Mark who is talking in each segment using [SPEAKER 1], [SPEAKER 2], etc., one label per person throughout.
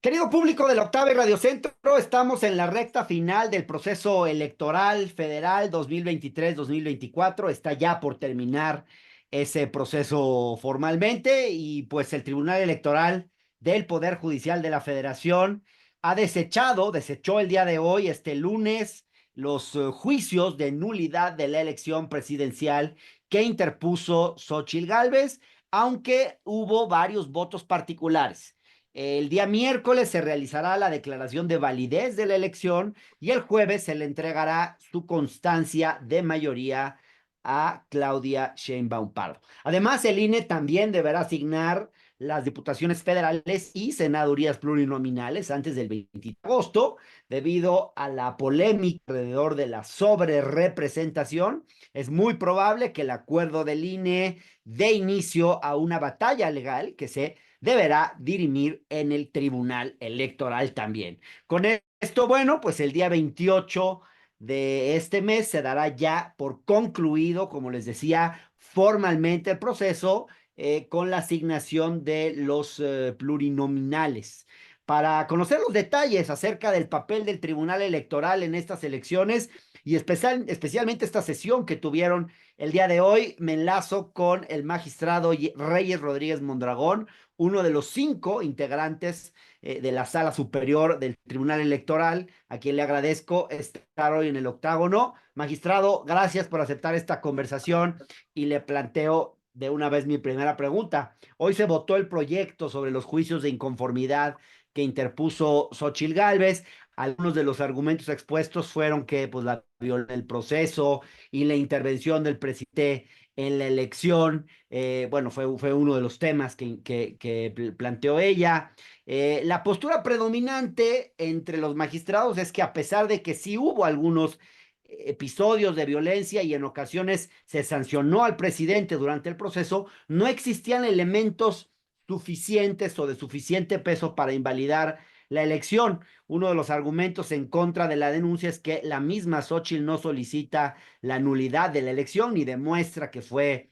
[SPEAKER 1] Querido público de la Octava y Radio Centro, estamos en la recta final del proceso electoral federal 2023-2024. Está ya por terminar ese proceso formalmente y pues el Tribunal Electoral del Poder Judicial de la Federación desechó el día de hoy, este lunes, los juicios de nulidad de la elección presidencial que interpuso Xóchitl Gálvez, aunque hubo varios votos particulares. El día miércoles se realizará la declaración de validez de la elección y el jueves se le entregará su constancia de mayoría a Claudia Sheinbaum Pardo. Además, el INE también deberá asignar las diputaciones federales y senadurías plurinominales antes del 20 de agosto, debido a la polémica alrededor de la sobrerepresentación. Es muy probable que el acuerdo del INE dé inicio a una batalla legal que se deberá dirimir en el Tribunal Electoral también. Con esto, bueno, pues el día 28 de este mes se dará ya por concluido, como les decía, formalmente el proceso con la asignación de los plurinominales. Para conocer los detalles acerca del papel del Tribunal Electoral en estas elecciones y especialmente esta sesión que tuvieron el día de hoy, me enlazo con el magistrado Reyes Rodríguez Mondragón, uno de los 5 integrantes de la Sala Superior del Tribunal Electoral, a quien le agradezco estar hoy en el octágono. Magistrado, gracias por aceptar esta conversación y le planteo de una vez mi primera pregunta. Hoy se votó el proyecto sobre los juicios de inconformidad que interpuso Xóchitl Gálvez. Algunos de los argumentos expuestos fueron que pues, el proceso y la intervención del presidente en la elección, bueno, fue uno de los temas que planteó ella. La postura predominante entre los magistrados es que a pesar de que sí hubo algunos episodios de violencia y en ocasiones se sancionó al presidente durante el proceso, no existían elementos suficientes o de suficiente peso para invalidar la elección. Uno de los argumentos en contra de la denuncia es que la misma Xóchitl no solicita la nulidad de la elección ni demuestra que fue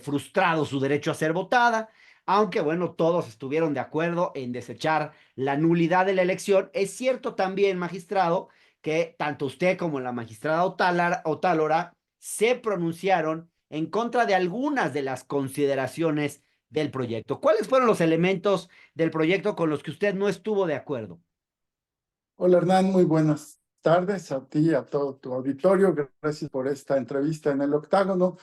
[SPEAKER 1] frustrado su derecho a ser votada, aunque bueno, todos estuvieron de acuerdo en desechar la nulidad de la elección. Es cierto también, magistrado, que tanto usted como la magistrada Otálora se pronunciaron en contra de algunas de las consideraciones del proyecto. ¿Cuáles fueron los elementos del proyecto con los que usted no estuvo de acuerdo?
[SPEAKER 2] Hola Hernán, muy buenas tardes a ti y a todo tu auditorio. Gracias por esta entrevista en el octágono.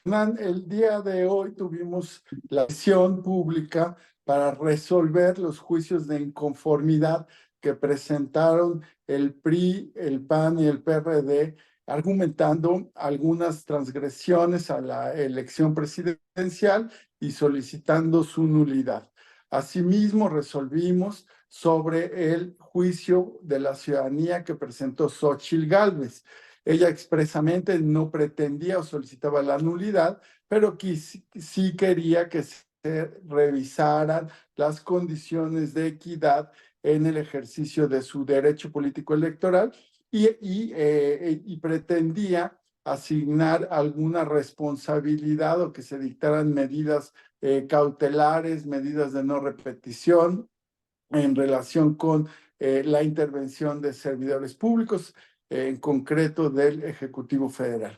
[SPEAKER 2] Hernán, el día de hoy tuvimos la sesión pública para resolver los juicios de inconformidad que presentaron el PRI, el PAN y el PRD, argumentando algunas transgresiones a la elección presidencial y solicitando su nulidad. Asimismo, resolvimos sobre el juicio de la ciudadanía que presentó Xóchitl Gálvez. Ella expresamente no pretendía o solicitaba la nulidad, pero sí quería que se revisaran las condiciones de equidad en el ejercicio de su derecho político electoral y pretendía asignar alguna responsabilidad o que se dictaran medidas cautelares, medidas de no repetición en relación con la intervención de servidores públicos, en concreto del Ejecutivo Federal.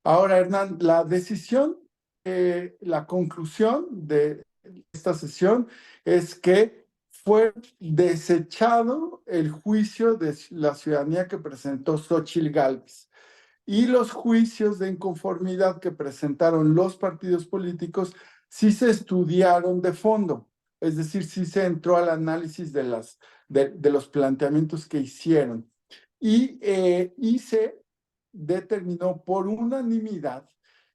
[SPEAKER 2] Ahora, Hernán, la decisión, la conclusión de esta sesión es que fue desechado el juicio de la ciudadanía que presentó Xóchitl Gálvez y los juicios de inconformidad que presentaron los partidos políticos sí se estudiaron de fondo, es decir, sí se entró al análisis de los planteamientos que hicieron y se determinó por unanimidad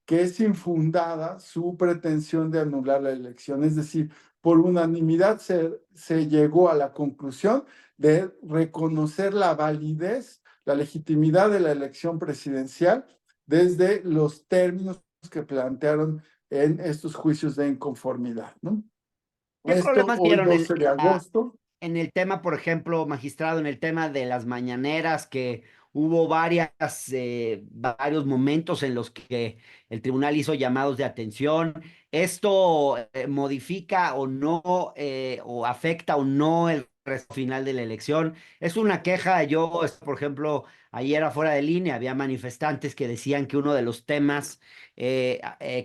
[SPEAKER 2] que es infundada su pretensión de anular la elección, es decir, por unanimidad se llegó a la conclusión de reconocer la validez, la legitimidad de la elección presidencial desde los términos que plantearon en estos juicios de inconformidad, ¿no?
[SPEAKER 1] ¿Qué
[SPEAKER 2] Esto
[SPEAKER 1] problemas
[SPEAKER 2] hoy
[SPEAKER 1] vieron
[SPEAKER 2] 12 de agosto.
[SPEAKER 1] en el tema, por ejemplo, magistrado, en el tema de las mañaneras, que Hubo varios momentos en los que el tribunal hizo llamados de atención. ¿Esto modifica o no, o afecta o no el resto final de la elección? Es una queja. Por ejemplo, ayer afuera de línea había manifestantes que decían que uno de los temas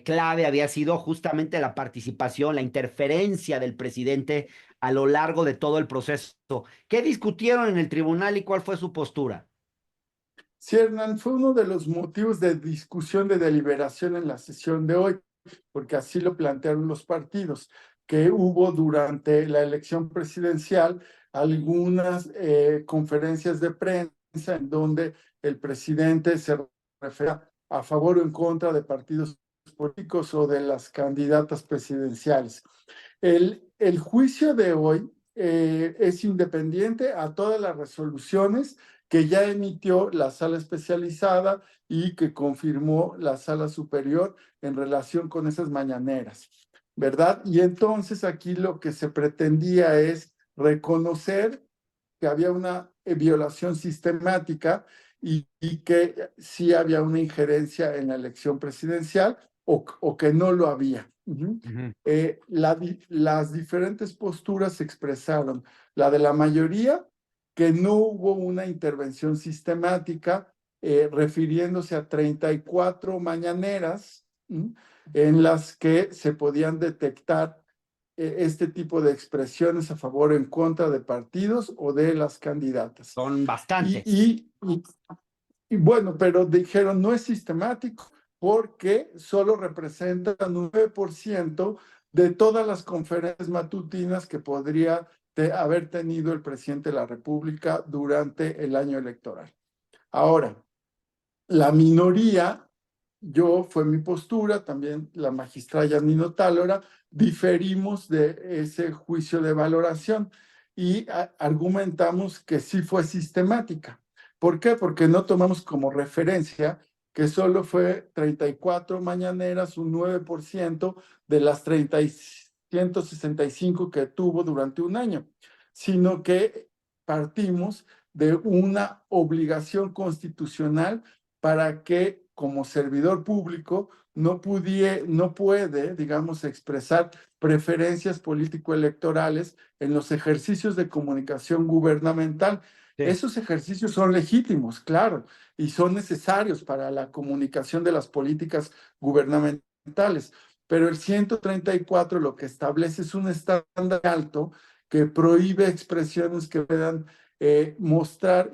[SPEAKER 1] clave había sido justamente la participación, la interferencia del presidente a lo largo de todo el proceso. ¿Qué discutieron en el tribunal y cuál fue su postura?
[SPEAKER 2] Sí, Hernán, fue uno de los motivos de discusión, de deliberación en la sesión de hoy, porque así lo plantearon los partidos, que hubo durante la elección presidencial algunas conferencias de prensa en donde el presidente se refería a favor o en contra de partidos políticos o de las candidatas presidenciales. El juicio de hoy es independiente a todas las resoluciones que ya emitió la sala especializada y que confirmó la sala superior en relación con esas mañaneras, ¿verdad? Y entonces aquí lo que se pretendía es reconocer que había una violación sistemática y que sí había una injerencia en la elección presidencial o que no lo había.
[SPEAKER 1] Ujú.
[SPEAKER 2] Las diferentes posturas se expresaron. La de la mayoría, que no hubo una intervención sistemática, refiriéndose a 34 mañaneras en las que se podían detectar este tipo de expresiones a favor o en contra de partidos o de las candidatas.
[SPEAKER 1] Son
[SPEAKER 2] Y,
[SPEAKER 1] bastantes.
[SPEAKER 2] y, y, y bueno, pero dijeron no es sistemático porque solo representan un 9% de todas las conferencias matutinas que podría haber tenido el presidente de la República durante el año electoral. Ahora, la minoría, fue mi postura, también la magistrada Yasmín Tálora, diferimos de ese juicio de valoración y argumentamos que sí fue sistemática. ¿Por qué? Porque no tomamos como referencia que solo fue 34 mañaneras, un 9% de las 165 que tuvo durante un año, sino que partimos de una obligación constitucional para que como servidor público no puede, digamos, expresar preferencias político-electorales en los ejercicios de comunicación gubernamental.
[SPEAKER 1] Sí.
[SPEAKER 2] Esos ejercicios son legítimos, claro, y son necesarios para la comunicación de las políticas gubernamentales, pero el 134 lo que establece es un estándar alto que prohíbe expresiones que puedan mostrar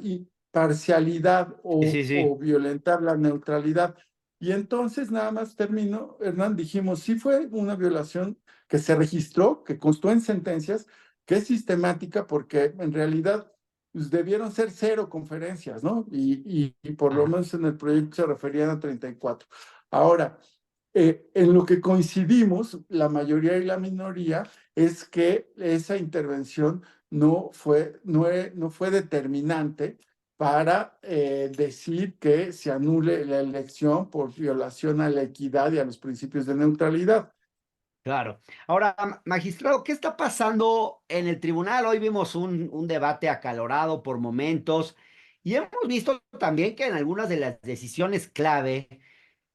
[SPEAKER 2] parcialidad
[SPEAKER 1] Sí, sí,
[SPEAKER 2] o
[SPEAKER 1] sí.
[SPEAKER 2] violentar la neutralidad. Y entonces nada más termino, Hernán, dijimos, sí fue una violación que se registró, que constó en sentencias, que es sistemática porque en realidad pues, debieron ser 0 conferencias, ¿no? Y por lo
[SPEAKER 1] Ajá.
[SPEAKER 2] menos en el proyecto se referían a 34. Ahora, en lo que coincidimos, la mayoría y la minoría, es que esa intervención no fue determinante para decir que se anule la elección por violación a la equidad y a los principios de neutralidad.
[SPEAKER 1] Claro. Ahora, magistrado, ¿qué está pasando en el tribunal? Hoy vimos un debate acalorado por momentos y hemos visto también que en algunas de las decisiones clave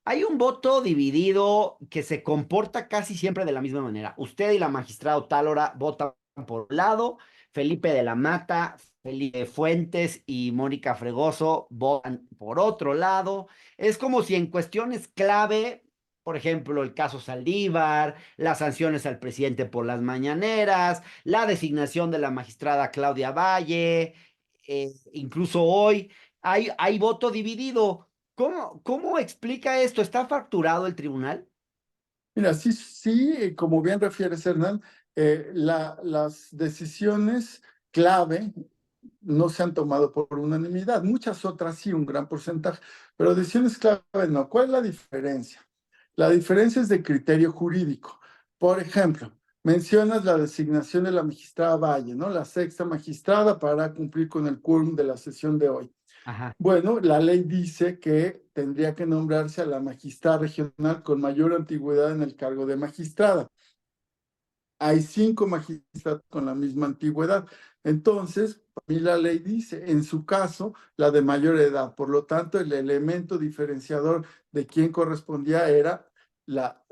[SPEAKER 1] hay un voto dividido que se comporta casi siempre de la misma manera. Usted y la magistrada Tálora votan por un lado, Felipe de la Mata, Felipe Fuentes y Mónica Fregoso votan por otro lado. Es como si en cuestiones clave, por ejemplo, el caso Saldívar, las sanciones al presidente por las mañaneras, la designación de la magistrada Claudia Valle, incluso hoy, hay voto dividido. ¿Cómo explica esto? ¿Está facturado el tribunal?
[SPEAKER 2] Mira, sí, sí, como bien refieres, Hernán, las decisiones clave no se han tomado por unanimidad, muchas otras sí, un gran porcentaje, pero decisiones clave no. ¿Cuál es la diferencia? La diferencia es de criterio jurídico. Por ejemplo, mencionas la designación de la magistrada Valle, ¿no? La sexta magistrada para cumplir con el quórum de la sesión de hoy.
[SPEAKER 1] Ajá.
[SPEAKER 2] Bueno, la ley dice que tendría que nombrarse a la magistrada regional con mayor antigüedad en el cargo de magistrada. Hay 5 magistrados con la misma antigüedad. Entonces, y la ley dice, en su caso, la de mayor edad. Por lo tanto, el elemento diferenciador de quién correspondía era la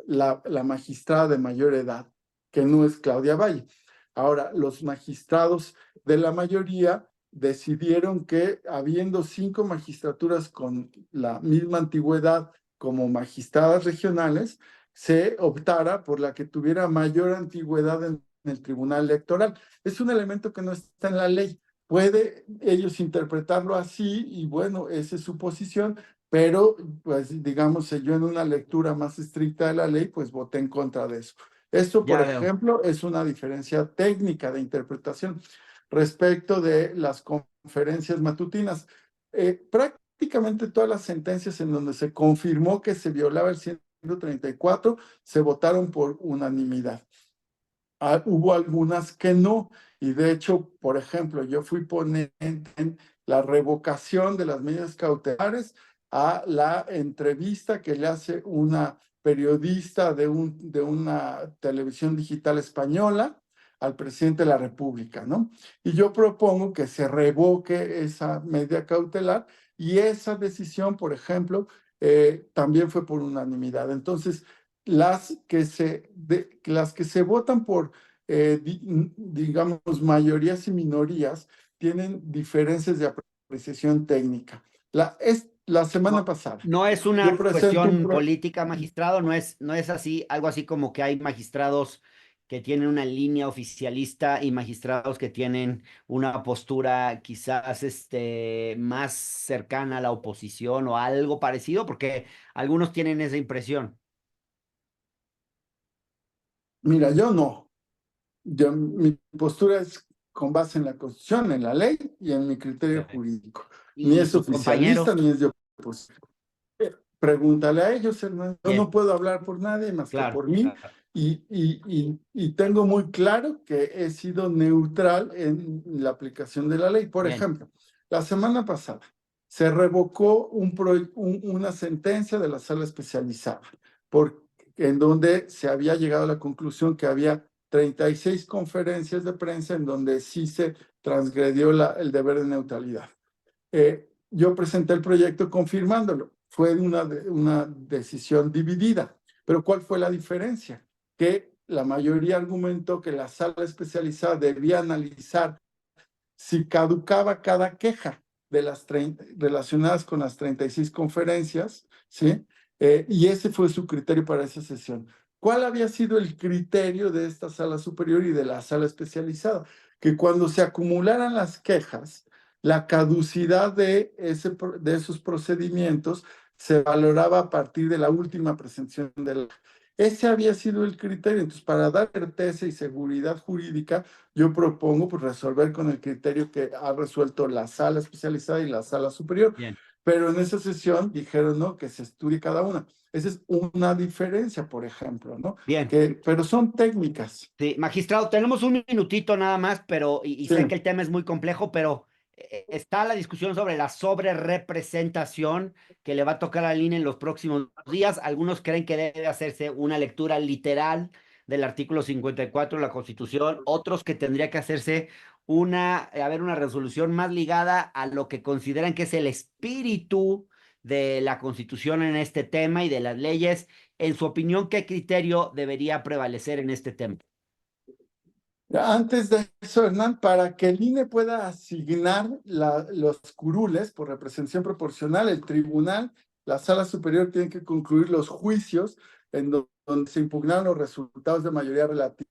[SPEAKER 2] magistrada de mayor edad, que no es Claudia Valle. Ahora, los magistrados de la mayoría decidieron que, habiendo 5 magistraturas con la misma antigüedad como magistradas regionales, se optara por la que tuviera mayor antigüedad en el Tribunal Electoral. Es un elemento que no está en la ley. Puede ellos interpretarlo así y bueno, esa es su posición, pero pues digamos, yo en una lectura más estricta de la ley, pues voté en contra de eso. Esto, por
[SPEAKER 1] Ya veo.
[SPEAKER 2] ejemplo, es una diferencia técnica de interpretación respecto de las conferencias matutinas. Prácticamente todas las sentencias en donde se confirmó que se violaba el 134 se votaron por unanimidad. Hubo algunas que no, y de hecho, por ejemplo, yo fui ponente en la revocación de las medidas cautelares a la entrevista que le hace una periodista de una televisión digital española al presidente de la República, ¿no? Y yo propongo que se revoque esa medida cautelar y esa decisión, por ejemplo, también fue por unanimidad. Entonces, las que se votan por, digamos, mayorías y minorías, tienen diferencias de apreciación técnica. La semana
[SPEAKER 1] No,
[SPEAKER 2] pasada,
[SPEAKER 1] no es
[SPEAKER 2] yo
[SPEAKER 1] una
[SPEAKER 2] presento un...
[SPEAKER 1] cuestión política, magistrado, no es así, algo así como que hay magistrados que tienen una línea oficialista y magistrados que tienen una postura quizás más cercana a la oposición o algo parecido, porque algunos tienen esa impresión.
[SPEAKER 2] Mira, yo no. Mi postura es con base en la Constitución, en la ley y en mi criterio
[SPEAKER 1] Ok.
[SPEAKER 2] jurídico. Ni
[SPEAKER 1] ¿Y
[SPEAKER 2] es
[SPEAKER 1] tus
[SPEAKER 2] oficialista,
[SPEAKER 1] compañeros?
[SPEAKER 2] ni es de oposición. Pregúntale a ellos, Hernán. Yo no
[SPEAKER 1] Bien,
[SPEAKER 2] puedo hablar por nadie más que
[SPEAKER 1] claro,
[SPEAKER 2] por mí
[SPEAKER 1] claro.
[SPEAKER 2] y tengo muy claro que he sido neutral en la aplicación de la ley. Por
[SPEAKER 1] Bien,
[SPEAKER 2] ejemplo, la semana pasada se revocó una sentencia de la sala especializada en donde se había llegado a la conclusión que había 36 conferencias de prensa en donde sí se transgredió el deber de neutralidad. Yo presenté el proyecto confirmándolo. Fue una decisión dividida. Pero ¿cuál fue la diferencia? Que la mayoría argumentó que la sala especializada debía analizar si caducaba cada queja de las relacionadas con las 36 conferencias, ¿sí? Y ese fue su criterio para esa sesión. ¿Cuál había sido el criterio de esta sala superior y de la sala especializada? Que cuando se acumularan las quejas, la caducidad de esos procedimientos se valoraba a partir de la última presentación de la... Ese había sido el criterio. Entonces, para dar certeza y seguridad jurídica, yo propongo pues, resolver con el criterio que ha resuelto la sala especializada y la sala superior.
[SPEAKER 1] bien,
[SPEAKER 2] Pero en esa sesión dijeron, no, que se estudie cada una. Esa es una diferencia, por ejemplo, ¿no?
[SPEAKER 1] bien.
[SPEAKER 2] Pero son técnicas.
[SPEAKER 1] Sí, magistrado, tenemos un minutito nada más, pero, y
[SPEAKER 2] Sí.
[SPEAKER 1] sé que el tema es muy complejo, pero está la discusión sobre la sobrerepresentación que le va a tocar al INE en los próximos días. Algunos creen que debe hacerse una lectura literal del artículo 54 de la Constitución, otros que tendría que hacerse haber una resolución más ligada a lo que consideran que es el espíritu de la Constitución en este tema y de las leyes. En su opinión, ¿qué criterio debería prevalecer en este tema?
[SPEAKER 2] Antes de eso, Hernán, para que el INE pueda asignar los curules por representación proporcional, el tribunal, la sala superior tiene que concluir los juicios en donde se impugnaron los resultados de mayoría relativa.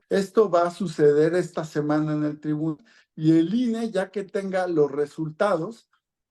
[SPEAKER 2] Esto va a suceder esta semana en el tribunal y el INE, ya que tenga los resultados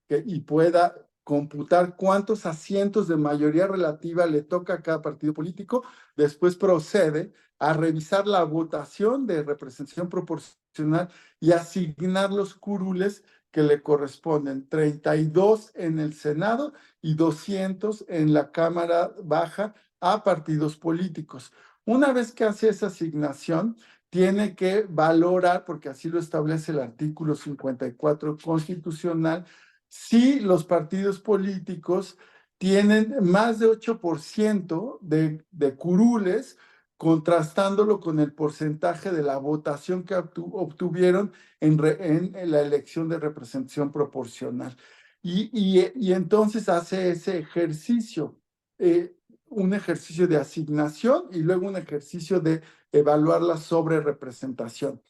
[SPEAKER 2] y pueda computar cuántos asientos de mayoría relativa le toca a cada partido político, después procede a revisar la votación de representación proporcional y asignar los curules que le corresponden, 32 en el Senado y 200 en la Cámara Baja a partidos políticos. Una vez que hace esa asignación, tiene que valorar, porque así lo establece el artículo 54 constitucional, si los partidos políticos tienen más de 8% de curules contrastándolo con el porcentaje de la votación que obtuvieron en la elección de representación proporcional. Y entonces hace ese ejercicio, un ejercicio de asignación y luego un ejercicio de evaluar la sobrerepresentación.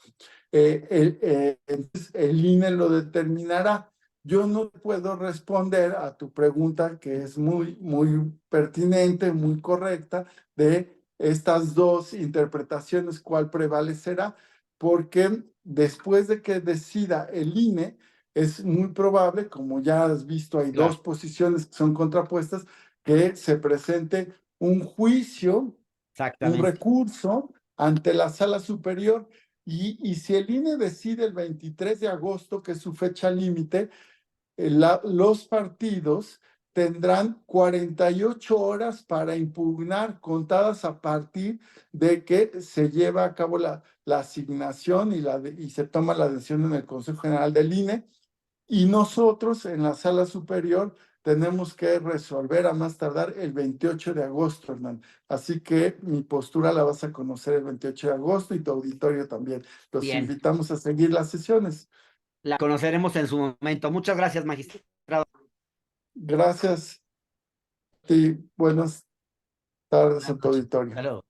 [SPEAKER 2] Entonces el INE lo determinará. Yo no puedo responder a tu pregunta, que es muy, muy pertinente, muy correcta, de estas dos interpretaciones, ¿cuál prevalecerá? Porque después de que decida el INE, es muy probable, como ya has visto, hay
[SPEAKER 1] Claro.
[SPEAKER 2] dos posiciones que son contrapuestas, que se presente un juicio, un
[SPEAKER 1] Exactamente.
[SPEAKER 2] recurso ante la sala superior. Y si el INE decide el 23 de agosto, que es su fecha límite, los partidos tendrán 48 horas para impugnar, contadas a partir de que se lleva a cabo la asignación y se toma la decisión en el Consejo General del INE. Y nosotros en la sala superior tenemos que resolver a más tardar el 28 de agosto, Hernán. Así que mi postura la vas a conocer el 28 de agosto y tu auditorio también. Los
[SPEAKER 1] Bien,
[SPEAKER 2] invitamos a seguir las sesiones.
[SPEAKER 1] la conoceremos en su momento. Muchas gracias, magistrado.
[SPEAKER 2] Gracias a ti. Buenas tardes a
[SPEAKER 1] Buenas
[SPEAKER 2] tu
[SPEAKER 1] noches.
[SPEAKER 2] auditorio.
[SPEAKER 1] Hasta luego.